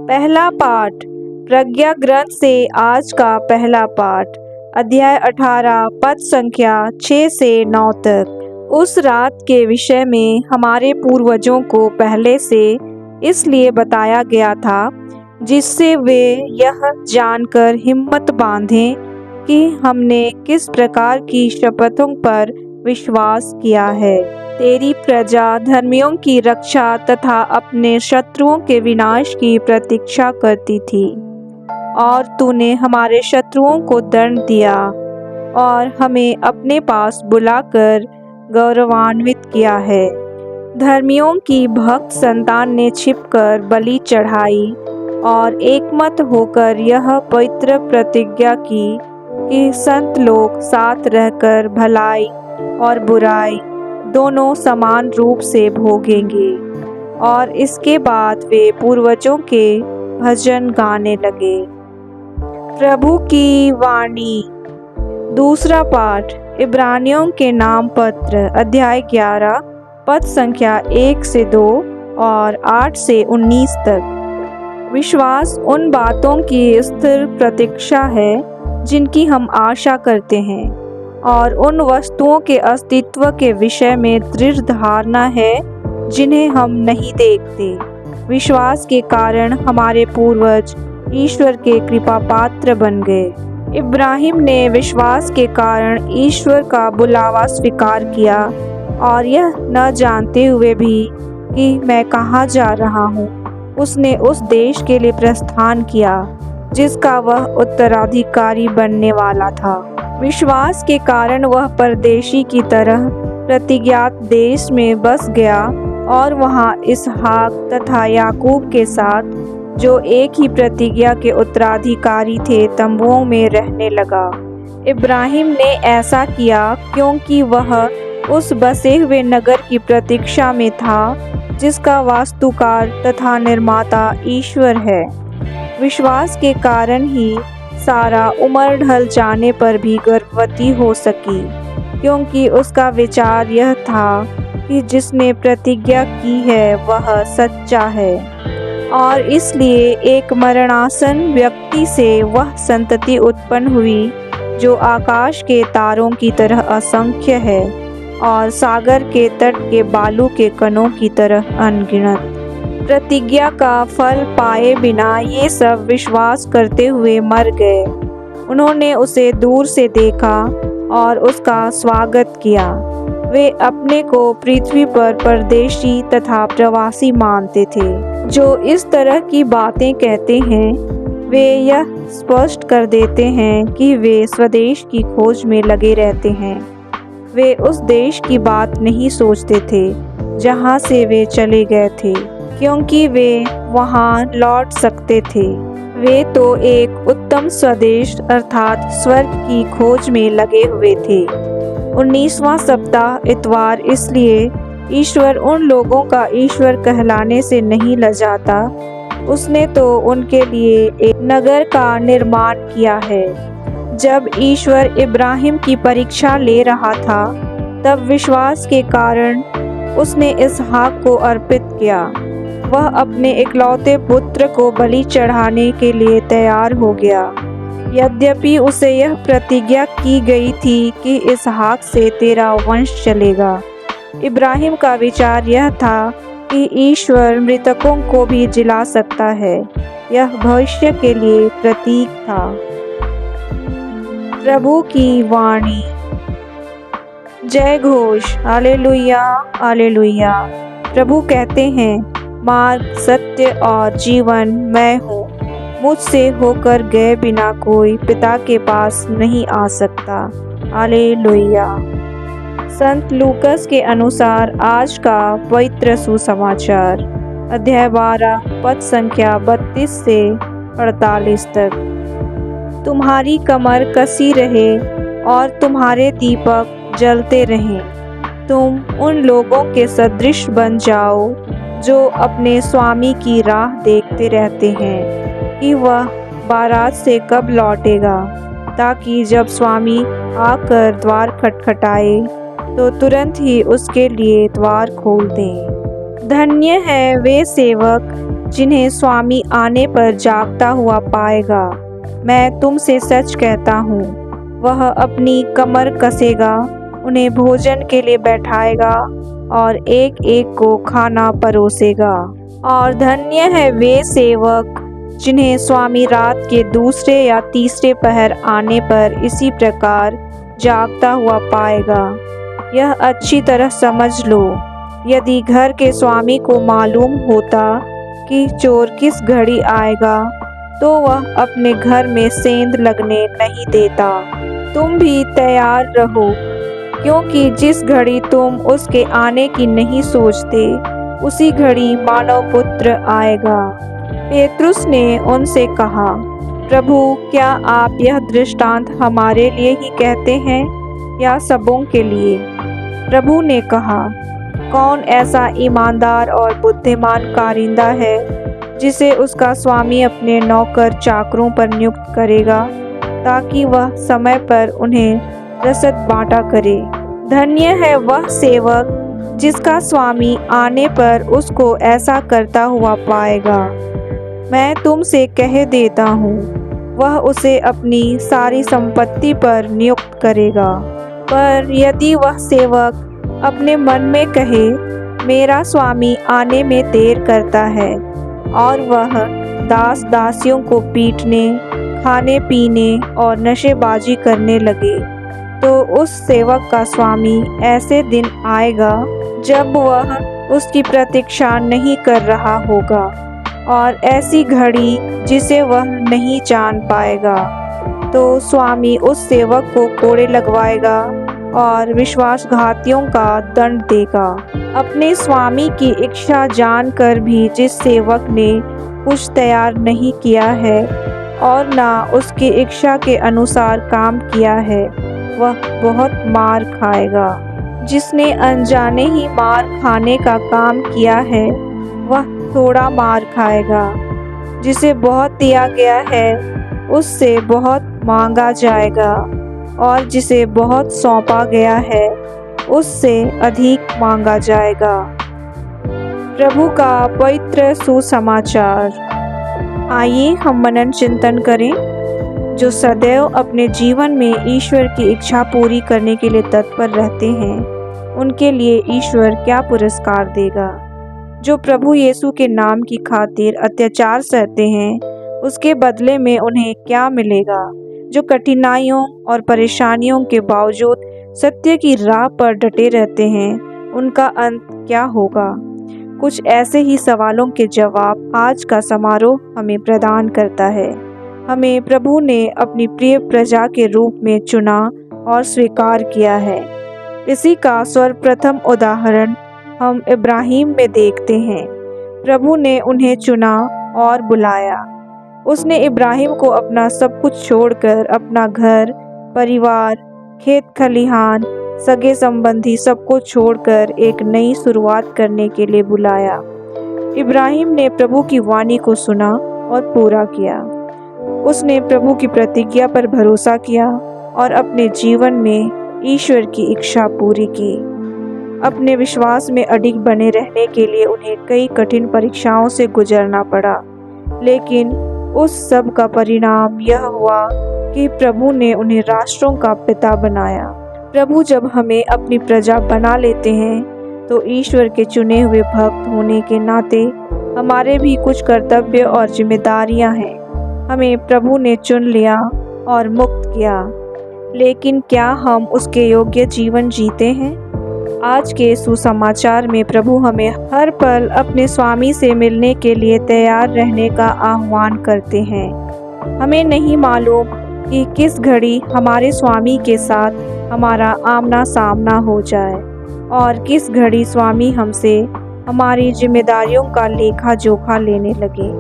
पहला पाठ प्रज्ञा ग्रंथ से आज का पहला पाठ अध्याय 18 पद संख्या 6 से 9 तक। उस रात के विषय में हमारे पूर्वजों को पहले से इसलिए बताया गया था जिससे वे यह जानकर हिम्मत बांधें कि हमने किस प्रकार की शपथों पर विश्वास किया है। तेरी प्रजा धर्मियों की रक्षा तथा अपने शत्रुओं के विनाश की प्रतीक्षा करती थी, और तूने हमारे शत्रुओं को दंड दिया और हमें अपने पास बुलाकर गौरवान्वित किया है। धर्मियों की भक्त संतान ने छिपकर बलि चढ़ाई और एकमत होकर यह पवित्र प्रतिज्ञा की कि संत लोग साथ रहकर भलाई और बुराई दोनों समान रूप से भोगेंगे। और इसके बाद वे पूर्वजों के भजन गाने लगे। प्रभु की वाणी। दूसरा पाठ इब्रानियों के नाम पत्र अध्याय 11 पद संख्या 1 से 2 और 8 से 19 तक। विश्वास उन बातों की स्थिर प्रतीक्षा है जिनकी हम आशा करते हैं, और उन वस्तुओं के अस्तित्व के विषय में दृढ़ धारणा है जिन्हें हम नहीं देखते। विश्वास के कारण हमारे पूर्वज ईश्वर के कृपा पात्र बन गए। इब्राहिम ने विश्वास के कारण ईश्वर का बुलावा स्वीकार किया, और यह न जानते हुए भी कि मैं कहाँ जा रहा हूँ, उसने उस देश के लिए प्रस्थान किया जिसका वह उत्तराधिकारी बनने वाला था। विश्वास के कारण वह परदेशी की तरह प्रतिज्ञात देश में बस गया और वहाँ इसहाक तथा याकूब के साथ, जो एक ही प्रतिज्ञा के उत्तराधिकारी थे, तंबुओं में रहने लगा। इब्राहिम ने ऐसा किया क्योंकि वह उस बसे हुए नगर की प्रतीक्षा में था जिसका वास्तुकार तथा निर्माता ईश्वर है। विश्वास के कारण ही सारा उम्र ढल जाने पर भी गर्भवती हो सकी, क्योंकि उसका विचार यह था कि जिसने प्रतिज्ञा की है वह सच्चा है, और इसलिए एक मरणासन व्यक्ति से वह संतति उत्पन्न हुई जो आकाश के तारों की तरह असंख्य है और सागर के तट के बालू के कणों की तरह अनगिनत। प्रतिज्ञा का फल पाए बिना ये सब विश्वास करते हुए मर गए। उन्होंने उसे दूर से देखा और उसका स्वागत किया। वे अपने को पृथ्वी पर परदेशी तथा प्रवासी मानते थे। जो इस तरह की बातें कहते हैं वे यह स्पष्ट कर देते हैं कि वे स्वदेश की खोज में लगे रहते हैं। वे उस देश की बात नहीं सोचते थे जहाँ से वे चले गए थे, क्योंकि वे वहाँ लौट सकते थे। वे तो एक उत्तम स्वदेश अर्थात स्वर्ग की खोज में लगे हुए थे। 19वां सप्ताह इतवार इसलिए ईश्वर उन लोगों का ईश्वर कहलाने से नहीं लजाता। उसने तो उनके लिए एक नगर का निर्माण किया है। जब ईश्वर इब्राहिम की परीक्षा ले रहा था, तब विश्वास के कारण उसने इसहाक को अर्पित किया। वह अपने इकलौते पुत्र को बलि चढ़ाने के लिए तैयार हो गया, यद्यपि उसे यह प्रतिज्ञा की गई थी कि इसहाक से तेरा वंश चलेगा। इब्राहिम का विचार यह था कि ईश्वर मृतकों को भी जिला सकता है। यह भविष्य के लिए प्रतीक था। प्रभु की वाणी। जय घोष। Hallelujah hallelujah. प्रभु कहते हैं, मार्ग सत्य और जीवन मैं हूँ। मुझसे होकर गए बिना कोई पिता के पास नहीं आ सकता। हालेलुया। संत लूकस के अनुसार आज का पवित्र सुसमाचार अध्याय 12 पद संख्या 32 से 48 तक। तुम्हारी कमर कसी रहे और तुम्हारे दीपक जलते रहें। तुम उन लोगों के सदृश बन जाओ जो अपने स्वामी की राह देखते रहते हैं कि वह बारात से कब लौटेगा, ताकि जब स्वामी आकर द्वार खटखटाए तो तुरंत ही उसके लिए द्वार खोल दें। धन्य है वे सेवक जिन्हें स्वामी आने पर जागता हुआ पाएगा। मैं तुमसे सच कहता हूँ, वह अपनी कमर कसेगा, उन्हें भोजन के लिए बैठाएगा और एक एक को खाना परोसेगा। और धन्य है वे सेवक जिन्हें स्वामी रात के दूसरे या तीसरे पहर आने पर इसी प्रकार जागता हुआ पाएगा। यह अच्छी तरह समझ लो, यदि घर के स्वामी को मालूम होता कि चोर किस घड़ी आएगा तो वह अपने घर में सेंध लगने नहीं देता। तुम भी तैयार रहो, क्योंकि जिस घड़ी तुम उसके आने की नहीं सोचते उसी घड़ी मानव पुत्र आएगा। पेतरुस ने उनसे कहा, प्रभु, क्या आप यह दृष्टांत हमारे लिए ही कहते हैं या सबों के लिए? प्रभु ने कहा, कौन ऐसा ईमानदार और बुद्धिमान कारिंदा है जिसे उसका स्वामी अपने नौकर चाकरों पर नियुक्त करेगा ताकि वह समय पर उन्हें रसद बांटा करे। धन्य है वह सेवक जिसका स्वामी आने पर उसको ऐसा करता हुआ पाएगा। मैं तुमसे कह देता हूँ, वह उसे अपनी सारी संपत्ति पर नियुक्त करेगा। पर यदि वह सेवक अपने मन में कहे, मेरा स्वामी आने में देर करता है, और वह दास दासियों को पीटने, खाने पीने और नशेबाजी करने लगे, तो उस सेवक का स्वामी ऐसे दिन आएगा जब वह उसकी प्रतीक्षा नहीं कर रहा होगा, और ऐसी घड़ी जिसे वह नहीं जान पाएगा। तो स्वामी उस सेवक को कोड़े लगवाएगा और विश्वासघातियों का दंड देगा। अपने स्वामी की इच्छा जानकर भी जिस सेवक ने कुछ तैयार नहीं किया है और ना उसकी इच्छा के अनुसार काम किया है, वह बहुत मार खाएगा। जिसने अनजाने ही मार खाने का काम किया है, वह थोड़ा मार खाएगा। जिसे बहुत दिया गया है उससे बहुत मांगा जाएगा, और जिसे बहुत सौंपा गया है उससे अधिक मांगा जाएगा। प्रभु का पवित्र सुसमाचार। आइए हम मनन चिंतन करें। जो सदैव अपने जीवन में ईश्वर की इच्छा पूरी करने के लिए तत्पर रहते हैं, उनके लिए ईश्वर क्या पुरस्कार देगा। जो प्रभु यीशु के नाम की खातिर अत्याचार सहते हैं, उसके बदले में उन्हें क्या मिलेगा। जो कठिनाइयों और परेशानियों के बावजूद सत्य की राह पर डटे रहते हैं, उनका अंत क्या होगा। कुछ ऐसे ही सवालों के जवाब आज का समारोह हमें प्रदान करता है। हमें प्रभु ने अपनी प्रिय प्रजा के रूप में चुना और स्वीकार किया है। इसी का सर्वप्रथम उदाहरण हम इब्राहिम में देखते हैं। प्रभु ने उन्हें चुना और बुलाया। उसने इब्राहिम को अपना सब कुछ छोड़कर अपना घर, परिवार, खेत खलिहान, सगे संबंधी सबको छोड़कर एक नई शुरुआत करने के लिए बुलाया। इब्राहिम ने प्रभु की वाणी को सुना और पूरा किया। उसने प्रभु की प्रतिज्ञा पर भरोसा किया और अपने जीवन में ईश्वर की इच्छा पूरी की। अपने विश्वास में अडिग बने रहने के लिए उन्हें कई कठिन परीक्षाओं से गुजरना पड़ा, लेकिन उस सब का परिणाम यह हुआ कि प्रभु ने उन्हें राष्ट्रों का पिता बनाया। प्रभु जब हमें अपनी प्रजा बना लेते हैं, तो ईश्वर के चुने हुए भक्त होने के नाते हमारे भी कुछ कर्तव्य और जिम्मेदारियां हैं। हमें प्रभु ने चुन लिया और मुक्त किया, लेकिन क्या हम उसके योग्य जीवन जीते हैं। आज के सुसमाचार में प्रभु हमें हर पल अपने स्वामी से मिलने के लिए तैयार रहने का आह्वान करते हैं। हमें नहीं मालूम कि किस घड़ी हमारे स्वामी के साथ हमारा आमना सामना हो जाए और किस घड़ी स्वामी हमसे हमारी जिम्मेदारियों का लेखा जोखा लेने लगे।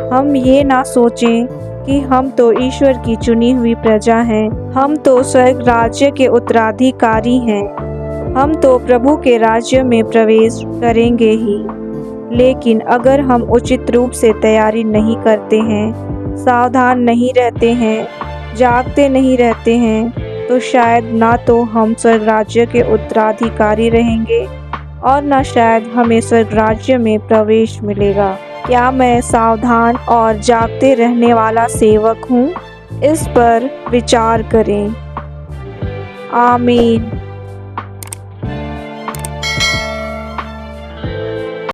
हम ये ना सोचें कि हम तो ईश्वर की चुनी हुई प्रजा हैं, हम तो स्वर्ग राज्य के उत्तराधिकारी हैं, हम तो प्रभु के राज्य में प्रवेश करेंगे ही। लेकिन अगर हम उचित रूप से तैयारी नहीं करते हैं, सावधान नहीं रहते हैं, जागते नहीं रहते हैं, तो शायद ना तो हम स्वर्ग राज्य के उत्तराधिकारी रहेंगे और ना शायद हमें स्वर्ग राज्य में प्रवेश मिलेगा। क्या मैं सावधान और जागते रहने वाला सेवक हूँ? इस पर विचार करें। आमीन।